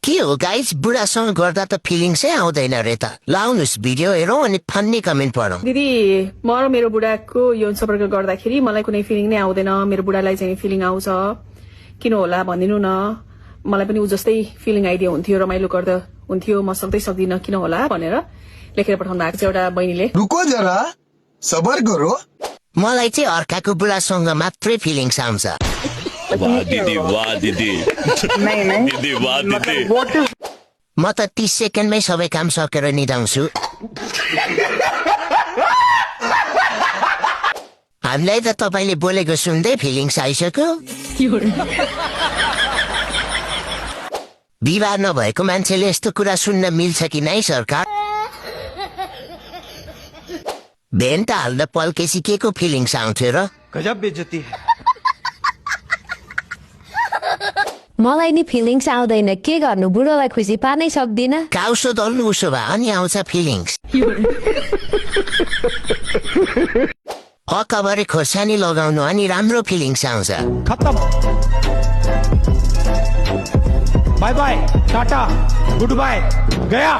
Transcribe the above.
के हो गाइस बुढासँग गर्दा त फिलिङ्सै आउँदैन रे त लाउनुस् भिडियो हेरौँ अनि फन्नी कमेन्ट पढौँ दिदी म र मेरो बुढाको यौन सम्पर्क गर्दाखेरि मलाई कुनै फिलिङ नै आउँदैन मेरो बुढालाई चाहिँ फिलिङ आउँछ किन होला भनिदिनु न मलाई पनि उ जस्तै फिलिङ आइडिया हुन्थ्यो रमाइलो गर्दा हुन्थ्यो म सक्दिनँ किन होला भनेर लेखेर पठाउनु भएको छ एउटा बहिनीले रुको जरा सबर गरो मलाई चाहिँ अर्काको बुढासँग मात्रै फिलिङ्स आउँछ वाह दिदी दिदी वाह दिदी म त 30 सेकेन्डमै सबै काम सकेर निदाउँछु हामीलाई त तपाईँले बोलेको सुन्दै फिलिङ्स आइसक्यो विवाह नभएको मान्छेले यस्तो कुरा सुन्न मिल्छ कि नै सरकार भेन त हाल्दा पल्केसी के को फिलिङ्स आउँथ्यो र गजब बेइज्जती है मलाई नि फिलिङ्स आउँदैन के गर्नु बुढोलाई खुसी पार्नै सक्दिन काउसो दल्नु उसो भए अनि आउँछ फिलिङ्स हकभरि खोर्सानी लगाउनु अनि राम्रो फिलिङ्स आउँछ खत्म bye bye tata goodbye गया